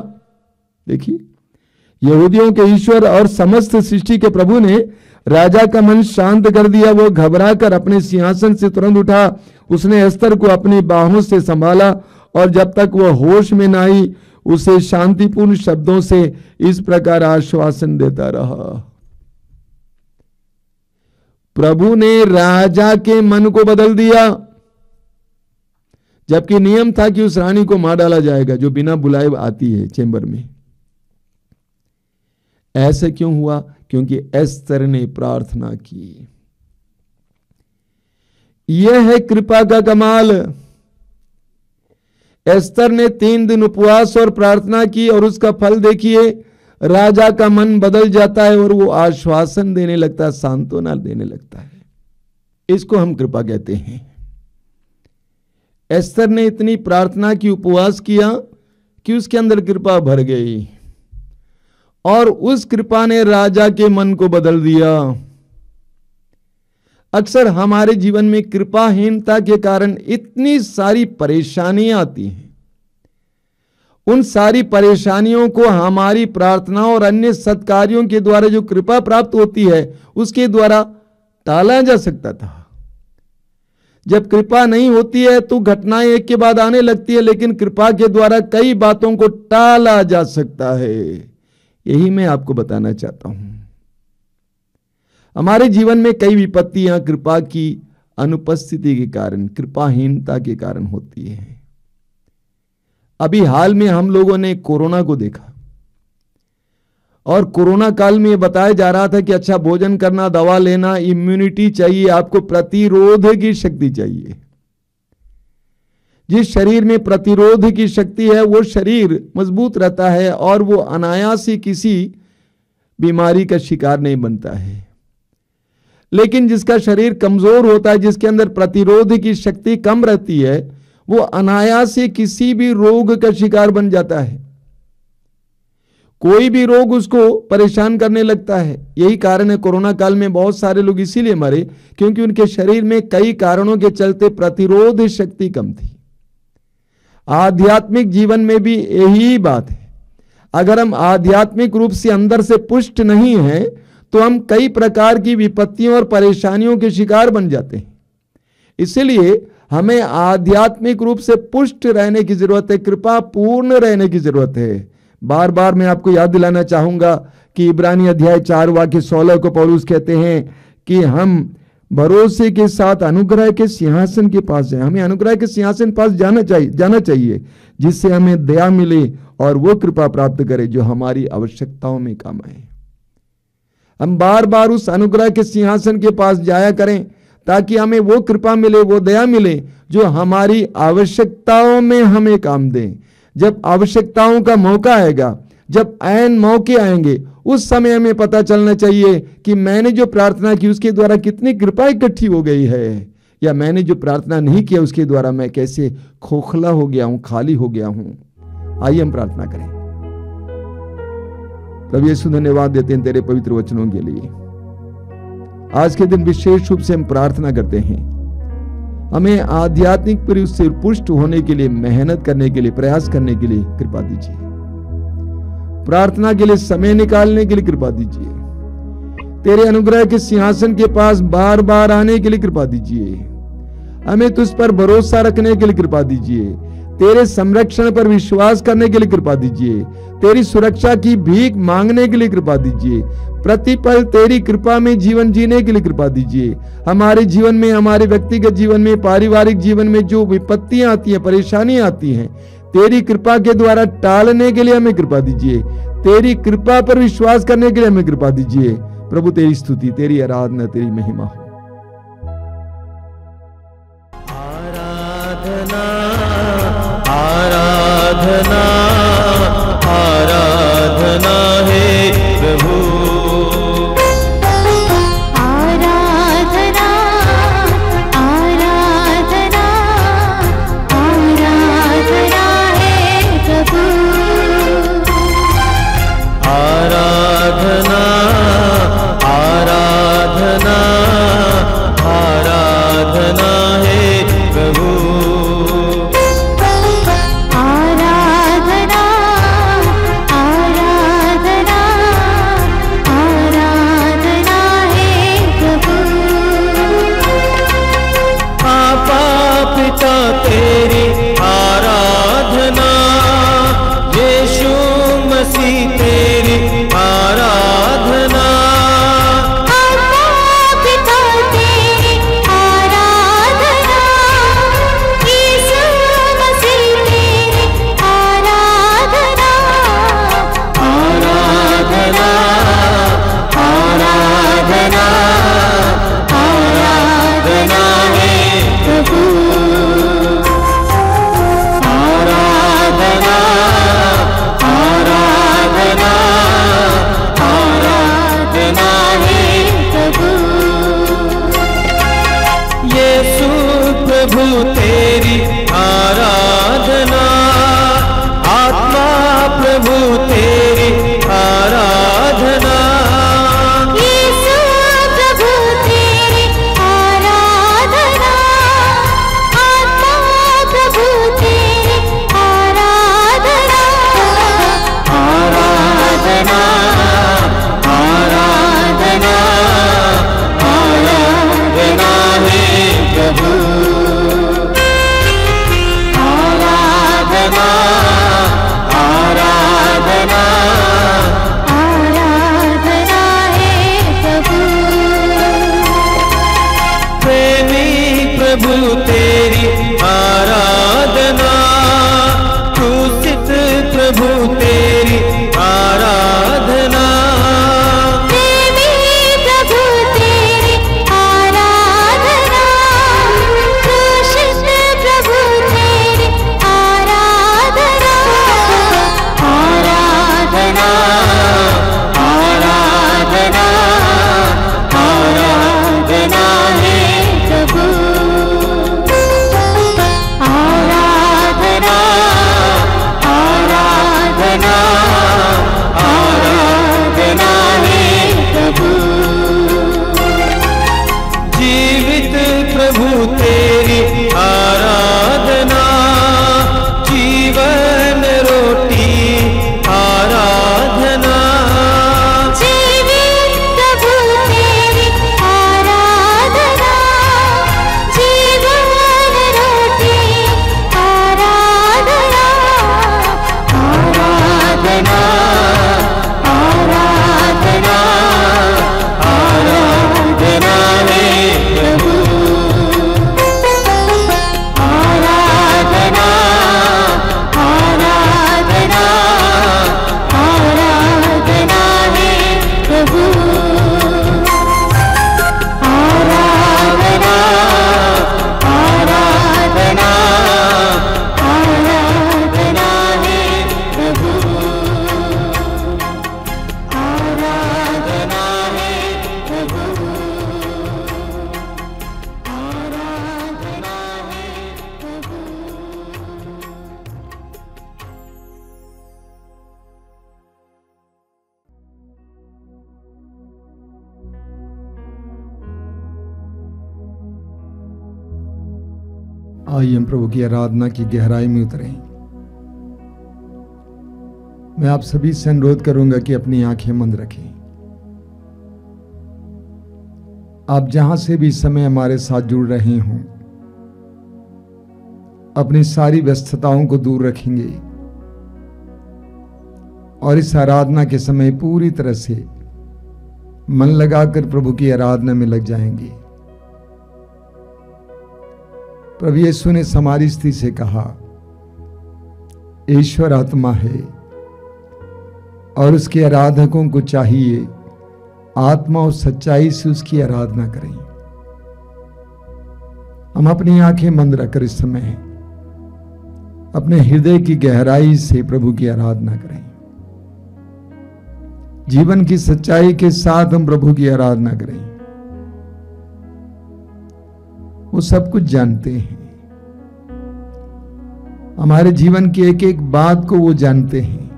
देखिए, यहूदियों के ईश्वर और समस्त सृष्टि के प्रभु ने राजा का मन शांत कर दिया। वो घबराकर अपने सिंहासन से तुरंत उठा। उसने एस्तर को अपनी बाहों से संभाला और जब तक वह होश में न आई उसे शांतिपूर्ण शब्दों से इस प्रकार आश्वासन देता रहा। प्रभु ने राजा के मन को बदल दिया, जबकि नियम था कि उस रानी को मार डाला जाएगा जो बिना बुलाए आती है चेंबर में। ऐसे क्यों हुआ? क्योंकि एस्तर ने प्रार्थना की। यह है कृपा का कमाल। एस्तर ने 3 दिन उपवास और प्रार्थना की और उसका फल देखिए, राजा का मन बदल जाता है और वो आश्वासन देने लगता है, सांत्वना देने लगता है। इसको हम कृपा कहते हैं। एस्तर ने इतनी प्रार्थना की, उपवास किया कि उसके अंदर कृपा भर गई और उस कृपा ने राजा के मन को बदल दिया। अक्सर हमारे जीवन में कृपाहीनता के कारण इतनी सारी परेशानियां आती हैं। उन सारी परेशानियों को हमारी प्रार्थना और अन्य सत्कार्यों के द्वारा जो कृपा प्राप्त होती है उसके द्वारा टाला जा सकता था। जब कृपा नहीं होती है तो घटनाएं एक के बाद आने लगती है, लेकिन कृपा के द्वारा कई बातों को टाला जा सकता है। यही मैं आपको बताना चाहता हूं। हमारे जीवन में कई विपत्तियां कृपा की अनुपस्थिति के कारण, कृपाहीनता के कारण होती है। अभी हाल में हम लोगों ने कोरोना को देखा और कोरोना काल में बताया जा रहा था कि अच्छा भोजन करना, दवा लेना, इम्यूनिटी चाहिए, आपको प्रतिरोध की शक्ति चाहिए। जिस शरीर में प्रतिरोध की शक्ति है वो शरीर मजबूत रहता है और वो अनायास ही किसी बीमारी का शिकार नहीं बनता है। लेकिन जिसका शरीर कमजोर होता है, जिसके अंदर प्रतिरोध की शक्ति कम रहती है, वो अनायास ही किसी भी रोग का शिकार बन जाता है। कोई भी रोग उसको परेशान करने लगता है। यही कारण है कोरोना काल में बहुत सारे लोग इसीलिए मरे क्योंकि उनके शरीर में कई कारणों के चलते प्रतिरोध शक्ति कम थी। आध्यात्मिक जीवन में भी यही बात है। अगर हम आध्यात्मिक रूप से अंदर से पुष्ट नहीं हैं तो हम कई प्रकार की विपत्तियों और परेशानियों के शिकार बन जाते हैं। इसलिए हमें आध्यात्मिक रूप से पुष्ट रहने की जरूरत है, कृपा पूर्ण रहने की जरूरत है। बार बार मैं आपको याद दिलाना चाहूंगा कि इब्रानी अध्याय 4 वाक्य 16 को पौलुस कहते हैं कि हम भरोसे के साथ अनुग्रह के सिंहासन के पास जाएं। हमें अनुग्रह के सिंहासन के पास जाना चाहिए जिससे हमें दया मिले और वो कृपा प्राप्त करे जो हमारी आवश्यकताओं में काम आए। हम बार बार उस अनुग्रह के सिंहासन के पास जाया करें ताकि हमें वो कृपा मिले, वो दया मिले जो हमारी आवश्यकताओं में हमें काम दें। जब आवश्यकताओं का मौका आएगा, जब ऐन मौके आएंगे, उस समय हमें पता चलना चाहिए कि मैंने जो प्रार्थना की उसके द्वारा कितनी कृपा इकट्ठी हो गई है, या मैंने जो प्रार्थना नहीं किया उसके द्वारा मैं कैसे खोखला हो गया हूं, खाली हो गया हूं। आइए हम प्रार्थना करें। प्रभु यीशु धन्यवाद देते हैं तेरे पवित्र वचनों के लिए। आज के दिन विशेष रूप से हम प्रार्थना करते हैं, हमें आध्यात्मिक रूप से पुष्ट होने के लिए, मेहनत करने के लिए, प्रयास करने के लिए कृपा दीजिए। प्रार्थना के लिए समय निकालने के लिए कृपा दीजिए। तेरे अनुग्रह के सिंहासन के पास बार बार आने के लिए कृपा दीजिए। हमें तुझ पर भरोसा रखने के लिए कृपा दीजिए। तेरे संरक्षण पर विश्वास करने के लिए कृपा दीजिए। तेरी सुरक्षा की भीख मांगने के लिए कृपा दीजिए। प्रतिपल तेरी कृपा में जीवन जीने के लिए कृपा दीजिए। हमारे जीवन में, हमारे व्यक्तिगत जीवन में, पारिवारिक जीवन में जो विपत्तियां आती हैं, परेशानियां आती हैं, तेरी कृपा के द्वारा टालने के लिए हमें कृपा दीजिए। तेरी कृपा पर विश्वास करने के लिए हमें कृपा दीजिए। प्रभु तेरी स्तुति, तेरी आराधना, तेरी महिमा हो। आराधना आराधना आराधना है प्रभु। आराधना आराधना आराधना है प्रभु। आराधना आराधना आराधना है प्रभु। आराधना आराधना आराधना है प्रभु। आपा पिता तेरी आराधना, यीशु मसीह तेरी आराधना। आपा पिता तेरी आराधना, यीशु मसीह तेरी आराधना। आराधना आराधना आराधना है प्रभु। आराधना आराधना आराधना है प्रभु। यीशु प्रभु तेरी आराधना, आत्मा प्रभु तेरी आराधना। यीशु प्रभु तेरी आराधना, आत्मा प्रभु तेरी आराधना। आराधना आराधना आराधना है प्रभु। आराधना आराधना आराधना है प्रभु। तेरी आराधना, क्रूसित प्रभु तेरी आराधना, प्रेमी प्रभु तेरी आराधना, क्रूसित प्रभु तेरी आराधना, आराधना, आराधना, आराधना है प्रभु, आराधना, आराधना, आराधना है प्रभु, जीवित प्रभु तेरी आराधना, जीवन रोटी आराधना, जीवित प्रभु तेरी आराधना, जीवन रोटी आराधना, आराधना, आराधना, आराधना है प्रभु, आराधना, आराधना, आराधना है प्रभु, आराधना, आराधना, आराधना है प्रभु, आराधना है प्रभु, आराधना है प्रभु। आइए हम प्रभु की आराधना की गहराई में उतरें। मैं आप सभी से अनुरोध करूंगा कि अपनी आंखें बंद रखें। आप जहां से भी इस समय हमारे साथ जुड़ रहे हों, अपनी सारी व्यस्तताओं को दूर रखेंगे और इस आराधना के समय पूरी तरह से मन लगाकर प्रभु की आराधना में लग जाएंगे। प्रभु यीशु ने समारी स्त्री से कहा, ईश्वर आत्मा है और उसके आराधकों को चाहिए आत्मा और सच्चाई से उसकी आराधना करें। हम अपनी आंखें बंद रखकर इस समय अपने हृदय की गहराई से प्रभु की आराधना करें। जीवन की सच्चाई के साथ हम प्रभु की आराधना करें। वो सब कुछ जानते हैं, हमारे जीवन की एक एक बात को वो जानते हैं,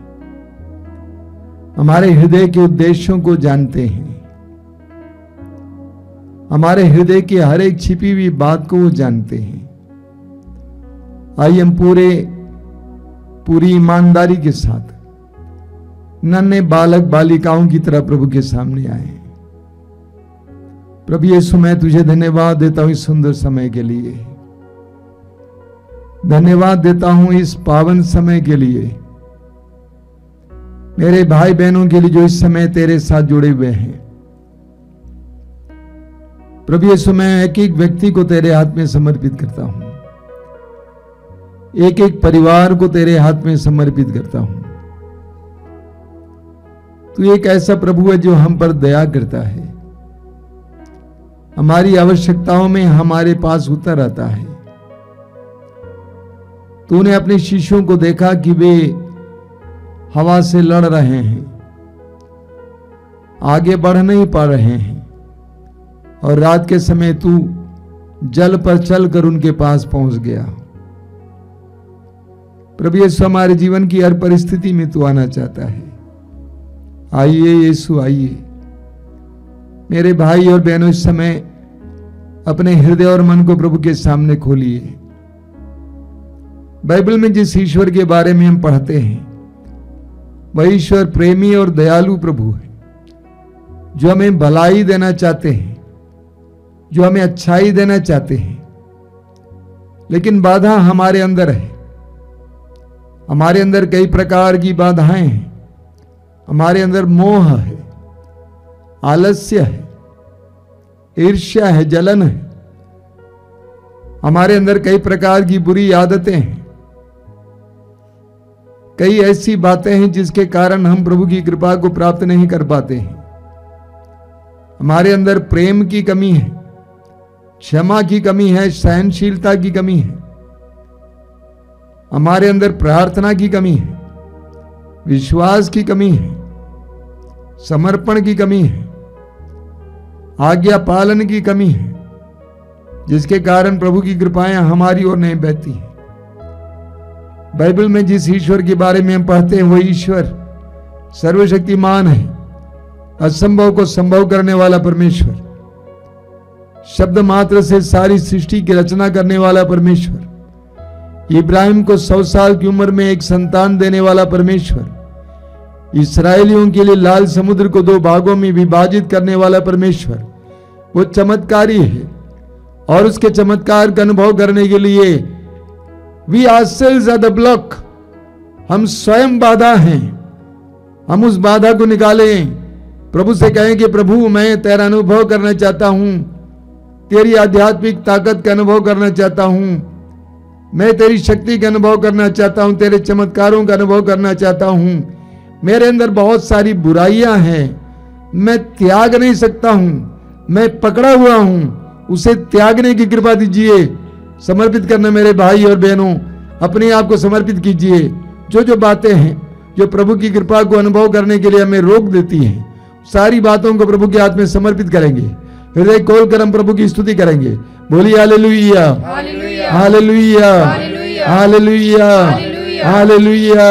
हमारे हृदय के उद्देश्यों को जानते हैं, हमारे हृदय की हर एक छिपी हुई बात को वो जानते हैं। आइए हम पूरी ईमानदारी के साथ नन्हे बालक बालिकाओं की तरह प्रभु के सामने आए। प्रभु यीशु, मैं तुझे धन्यवाद देता हूं इस सुंदर समय के लिए, धन्यवाद देता हूं इस पावन समय के लिए, मेरे भाई बहनों के लिए जो इस समय तेरे साथ जुड़े हुए हैं। प्रभु यीशु, मैं एक एक व्यक्ति को तेरे हाथ में समर्पित करता हूं, एक एक परिवार को तेरे हाथ में समर्पित करता हूं। तू एक ऐसा प्रभु है जो हम पर दया करता है, हमारी आवश्यकताओं में हमारे पास उतर आता है। तूने अपने शिष्यों को देखा कि वे हवा से लड़ रहे हैं, आगे बढ़ नहीं पा रहे हैं, और रात के समय तू जल पर चलकर उनके पास पहुंच गया। प्रभु यीशु, हमारे जीवन की हर परिस्थिति में तू आना चाहता है। आइए यीशु, आइए। मेरे भाई और बहनों, इस समय अपने हृदय और मन को प्रभु के सामने खोलिए। बाइबल में जिस ईश्वर के बारे में हम पढ़ते हैं, वह ईश्वर प्रेमी और दयालु प्रभु है, जो हमें भलाई देना चाहते हैं, जो हमें अच्छाई देना चाहते हैं। लेकिन बाधा हमारे अंदर है, हमारे अंदर कई प्रकार की बाधाएं हैं। हमारे अंदर मोह है, आलस्य है, ईर्ष्या है, जलन है। हमारे अंदर कई प्रकार की बुरी आदतें हैं, कई ऐसी बातें हैं जिसके कारण हम प्रभु की कृपा को प्राप्त नहीं कर पाते हैं। हमारे अंदर प्रेम की कमी है, क्षमा की कमी है, सहनशीलता की कमी है, हमारे अंदर प्रार्थना की कमी है, विश्वास की कमी है, समर्पण की कमी है, आज्ञा पालन की कमी है, जिसके कारण प्रभु की कृपाएं हमारी ओर नहीं बहती हैं। बाइबल में जिस ईश्वर के बारे में हम पढ़ते हैं वो ईश्वर सर्वशक्तिमान है, असंभव को संभव करने वाला परमेश्वर, शब्द मात्र से सारी सृष्टि की रचना करने वाला परमेश्वर, इब्राहिम को 100 साल की उम्र में एक संतान देने वाला परमेश्वर, इस्राएलियों के लिए लाल समुद्र को 2 भागों में विभाजित करने वाला परमेश्वर, वो चमत्कारी है। और उसके चमत्कार का अनुभव करने के लिए we ourselves are the block, हम स्वयं बाधा हैं। हम उस बाधा को निकालें, प्रभु से कहें कि प्रभु मैं तेरा अनुभव करना चाहता हूं, तेरी आध्यात्मिक ताकत का अनुभव करना चाहता हूं, मैं तेरी शक्ति का अनुभव करना चाहता हूं, तेरे चमत्कारों का अनुभव करना चाहता हूं। मेरे अंदर बहुत सारी बुराइयां हैं, मैं त्याग नहीं सकता हूं, मैं पकड़ा हुआ हूं, उसे त्यागने की कृपा दीजिए। समर्पित करना मेरे भाई और बहनों, अपने आप को समर्पित कीजिए। जो बातें हैं जो प्रभु की कृपा को अनुभव करने के लिए हमें रोक देती हैं, सारी बातों को प्रभु के हाथ में समर्पित करेंगे। हृदय खोलकर हम प्रभु की स्तुति करेंगे। बोलिए हालेलुया, हालेलुया, हालेलुया, हालेलुया।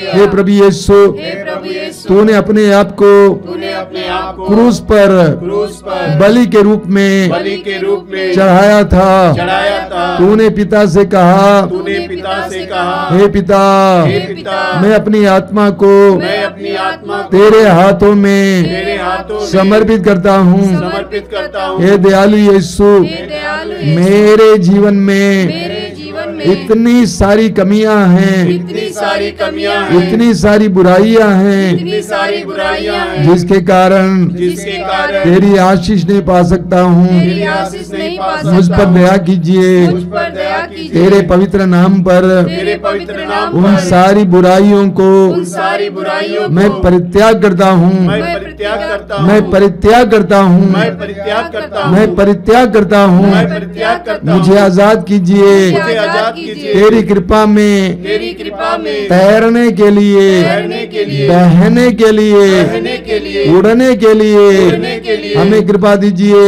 हे प्रभु यीशु, तूने अपने आप को क्रूस पर बलि के रूप में चढ़ाया था। तूने पिता से कहा, हे पिता, मैं अपनी आत्मा को तेरे हाथों में समर्पित करता हूँ। हे दयालु यीशु, मेरे जीवन में इतनी सारी कमियां हैं, इतनी सारी बुराइयां हैं, जिसके कारण तेरी आशीष नहीं पा सकता हूँ। मुझ पर दया कीजिए, तेरे पवित्र नाम पर उन सारी बुराइयों को मैं परित्याग करता हूँ, मैं परित्याग करता हूँ, मैं परित्याग करता हूँ। मुझे आजाद कीजिए तेरी कृपा में तैरने के लिए, बहने के लिए, उड़ने के लिए हमें कृपा दीजिए।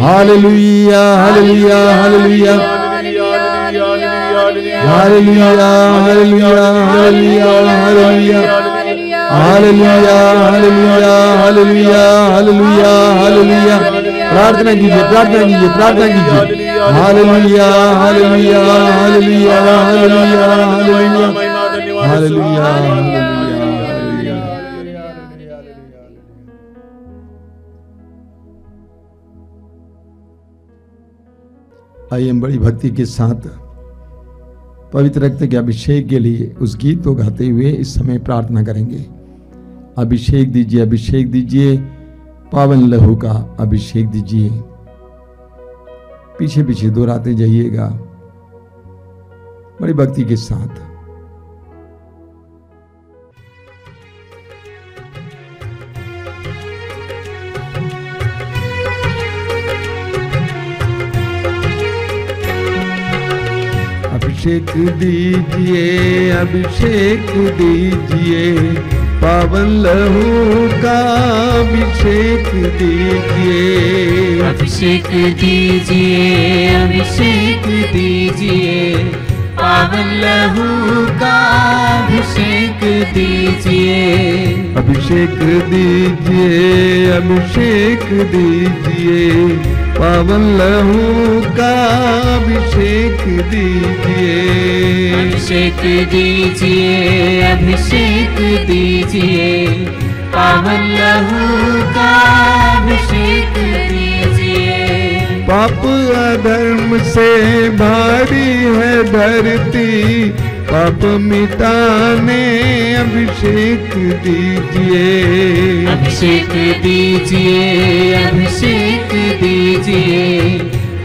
Hallelujah, hallelujah, hallelujah, hallelujah, hallelujah, hallelujah, hallelujah, hallelujah, hallelujah, hallelujah, hallelujah. प्रार्थना कीजिए, प्रार्थना कीजिए, प्रार्थना कीजिए। Hallelujah, hallelujah, hallelujah, hallelujah, hallelujah, hallelujah, hallelujah. आइए हम बड़ी भक्ति के साथ पवित्र रक्त के अभिषेक के लिए उस गीत को गाते हुए इस समय प्रार्थना करेंगे। अभिषेक दीजिए, अभिषेक दीजिए, पावन लहू का अभिषेक दीजिए। पीछे पीछे दोहराते जाइएगा बड़ी भक्ति के साथ। अभिषेक दीजिए, अभिषेक दीजिए, पावन लहू का अभिषेक दीजिए। अभिषेक दीजिए, अभिषेक दीजिए, पावन लहू का अभिषेक दीजिए। अभिषेक दीजिए, अभिषेक दीजिए, पावन लहू का अभिषेक दीजिए। अभिषेक दीजिए, अभिषेक दीजिए, पावन लहू का अभिषेक दीजिए। पाप अधर्म से भारी है धरती, पाप मिटाने अभिषेक दीजिए। अभिषेक दीजिए, अभिषेक दीजिए,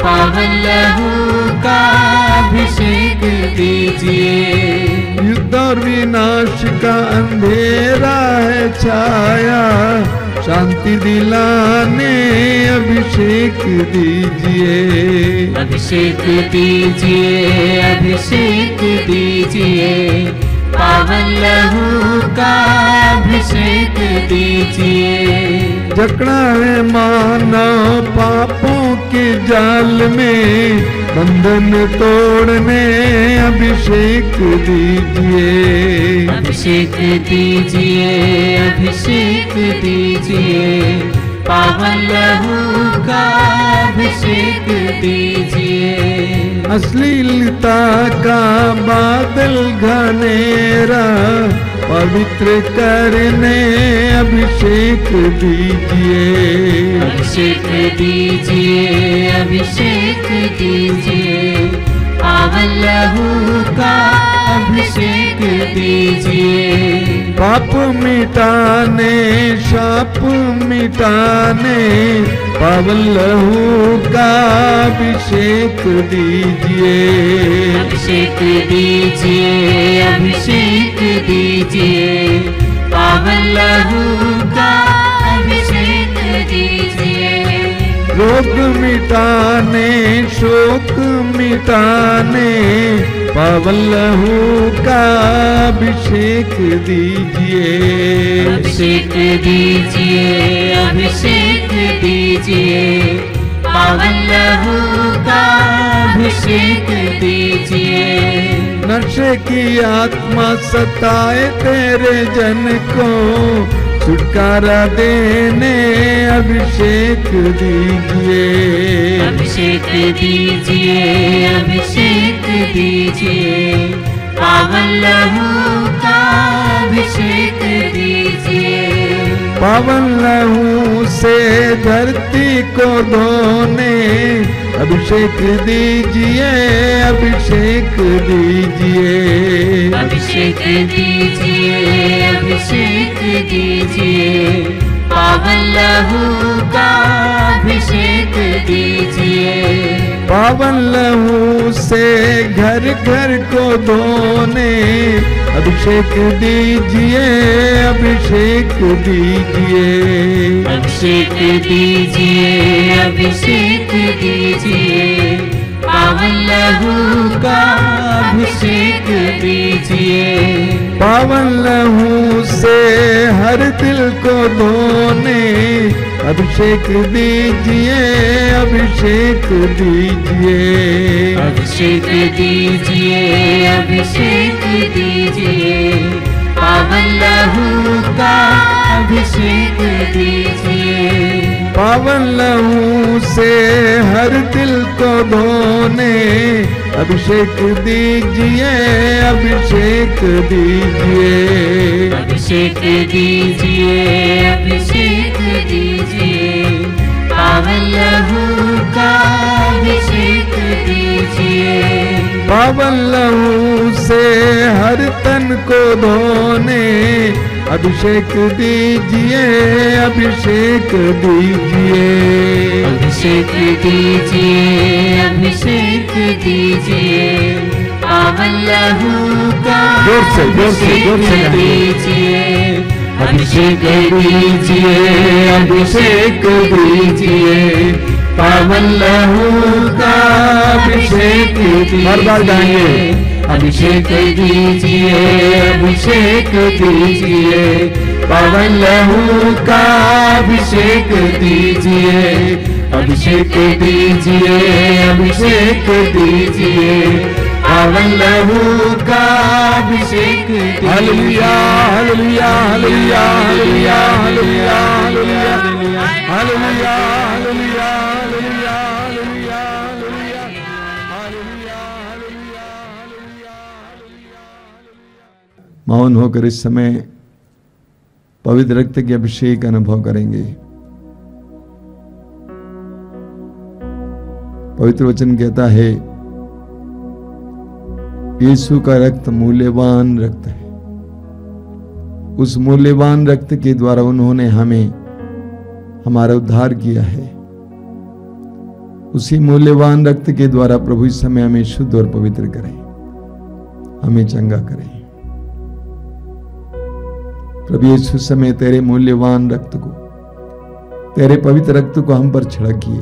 पावन लहू का अभिषेक दीजिए। युद्ध और विनाश का अंधेरा है छाया, शांति दिलाने अभिषेक दीजिए। अभिषेक दीजिए, अभिषेक दीजिए, पावन लहू का अभिषेक दीजिए। जकड़ा है मानव पापों के जाल में, बंधन तोड़ने अभिषेक दीजिए। अभिषेक दीजिए, अभिषेक दीजिए, पावन लहू का अभिषेक दीजिए। अश्लीलता का बादल घनेरा पवित्र करने अभिषेक दीजिए। अभिषेक दीजिए, अभिषेक दीजिए, पावन लहू का अभिषेक दीजिए। पाप मिटाने शाप मिटाने पावन लहू का अभिषेक दीजिए। अभिषेक दीजिए, अभिषेक दीजिए, पावन लहू का अभिषेक दीजिए। रोग मिटाने शोक मिटाने पावन लहू का अभिषेक दीजिए। अभिषेक दीजिए, अभिषेक दीजिए, पावन लहू का अभिषेक दीजिए। नशे की आत्मा सताए तेरे जन को, छुटकारा देने अभिषेक दीजिए। अभिषेक दीजिए, अभिषेक दीजिए, पावन लहू का अभिषेक दीजिए। पावन लहू से धरती को धोने अभिषेक दीजिए। अभिषेक दीजिए। अभिषेक दीजिए, अभिषेक दीजिए, पावन लहू का अभिषेक दीजिए। पावन लहू से घर घर को धोने अभिषेक दीजिए। अभिषेक दीजिए। अभिषेक दीजिए, अभिषेक दीजिए, पावन लहू का अभिषेक दीजिए। पावन लहू से हर दिल को धोने अभिषेक दीजिए। अभिषेक दीजिए। अभिषेक दीजिए, अभिषेक दीजिए, पावन लहू का अभिषेक दीजिए। पावन लहू से हर दिल को धोने अभिषेक दीजिए। अभिषेक दीजिए। अभिषेक दीजिए, अभिषेक दीजिए, पावन लहू का अभिषेक दीजिए। पावन लहू से हर तन को धोने अभिषेक दीजिए। अभिषेक दीजिए। अभिषेक दीजिए, अभिषेक दीजिए, पावन लहू का अभिषेक दीजिए। अभिषेक दीजिए, अभिषेक दीजिए, पावन लहू का अभिषेक दीजिए। बार बार गाएंगे। अभिषेक दीजिए, अभिषेक दीजिए, पावन लहू का अभिषेक दीजिए। अभिषेक दीजिए, अभिषेक दीजिए, पावन लहू का अभिषेक दीजिए। Hallelujah hallelujah hallelujah hallelujah hallelujah hallelujah hallelujah hallelujah hallelujah hallelujah hallelujah hallelujah. मौन होकर इस समय पवित्र रक्त के अभिषेक का अनुभव करेंगे। पवित्र वचन कहता है यीशु का रक्त मूल्यवान रक्त है। उस मूल्यवान रक्त के द्वारा उन्होंने हमें हमारा उद्धार किया है। उसी मूल्यवान रक्त के द्वारा प्रभु इस समय हमें शुद्ध और पवित्र करें, हमें चंगा करें। प्रभु यीशु समय तेरे मूल्यवान रक्त को, तेरे पवित्र रक्त को हम पर छिड़किए,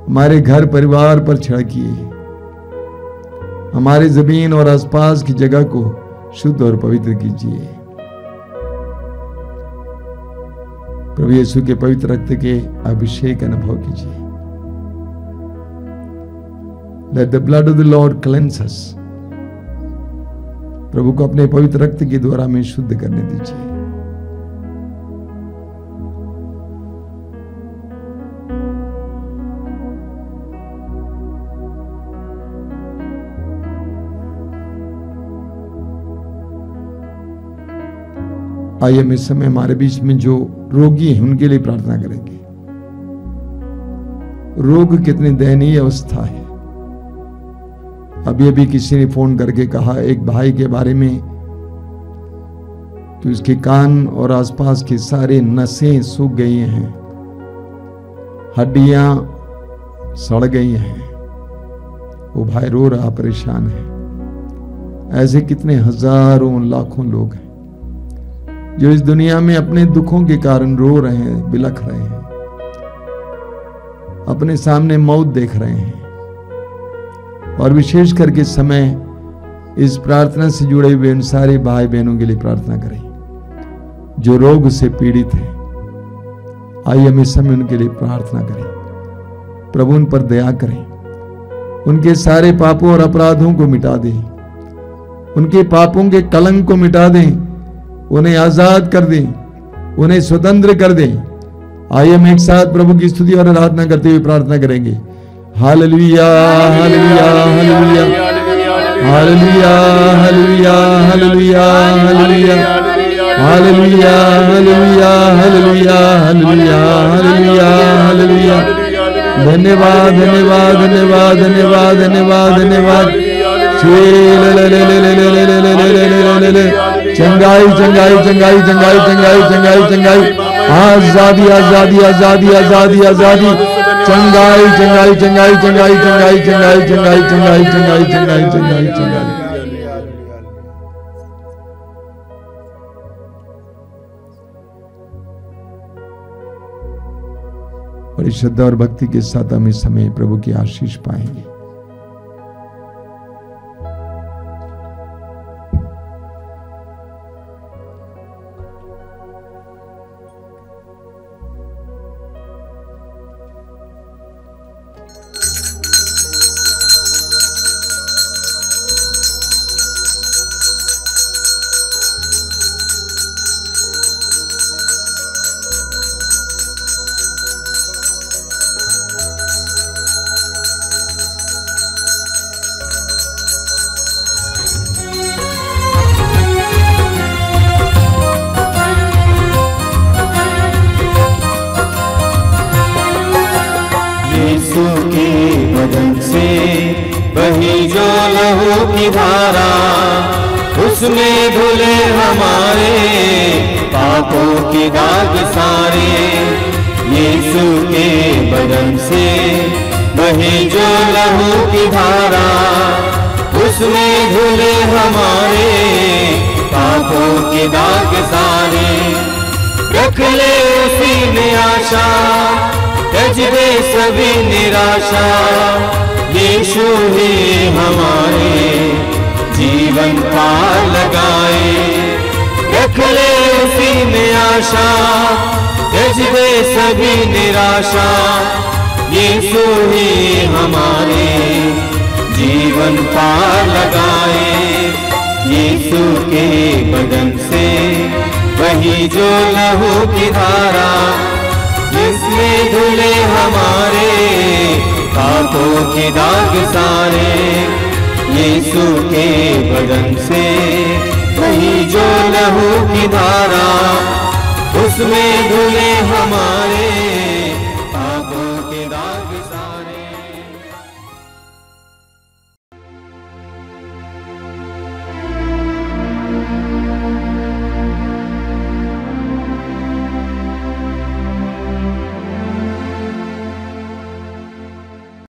हमारे घर परिवार पर छिड़किए, हमारे जमीन और आसपास की जगह को शुद्ध और पवित्र कीजिए। प्रभु यीशु के पवित्र रक्त के अभिषेक अनुभव कीजिए। Let the blood of the Lord cleanse us. प्रभु को अपने पवित्र रक्त के द्वारा में शुद्ध करने दीजिए। आइए हम इस समय हमारे बीच में जो रोगी हैं उनके लिए प्रार्थना करेंगे। रोग कितनी दयनीय अवस्था है। अभी अभी किसी ने फोन करके कहा एक भाई के बारे में कि उसके कान और आसपास के सारे नसें सूख गई हैं, हड्डियां सड़ गई हैं। वो भाई रो रहा, परेशान है। ऐसे कितने हजारों लाखों लोग हैं जो इस दुनिया में अपने दुखों के कारण रो रहे हैं, बिलख रहे हैं, अपने सामने मौत देख रहे हैं। और विशेष करके समय इस प्रार्थना से जुड़े हुए उन सारे भाई बहनों के लिए प्रार्थना करें जो रोग से पीड़ित हैं। आइए हम इस समय उनके लिए प्रार्थना करें। प्रभु उन पर दया करें, उनके सारे पापों और अपराधों को मिटा दें, उनके पापों के कलंक को मिटा दें, उन्हें आजाद कर दें, उन्हें स्वतंत्र कर दें। आइए हम एक साथ प्रभु की स्तुति और आराधना करते हुए प्रार्थना करेंगे। Hallelujah hallelujah hallelujah hallelujah hallelujah hallelujah hallelujah hallelujah hallelujah hallelujah hallelujah hallelujah hallelujah. धन्यवाद धन्यवाद धन्यवाद धन्यवाद धन्यवाद धन्यवाद। चंगाई चंगाई चंगाई चंगाई चंगाई चंगाई चंगाई, आजादी आजादी आजादी आजादी आजादी, चंगाई चंगाई चंगाई चंगाई चंगाई चंगाई चंगाई चंगाई चंगाई चंगाई चंगाई चंगाई। बड़ी श्रद्धा और भक्ति के साथ हम इस समय प्रभु की आशीष पाएंगे। उसमें धुले हमारे पापों के दाग सारे, यीशु के बदन से बही जो लहू की धारा। उसमें धुले हमारे पापों के दाग सारे, रख ले उसी में आशा, तज दे सभी निराशा। यीशु ही हमारे जीवन पार लगाए, रख ले उसी में आशा, तज दे सभी निराशा। यीशु ही हमारे जीवन पार लगाए, यीशु के बदन से वही जो लहू की धारा। जिसमें धुले हमारे पापों के दाग सारे, यीशु के बदन से वही जो लहू की धारा। उसमें धुले हमारे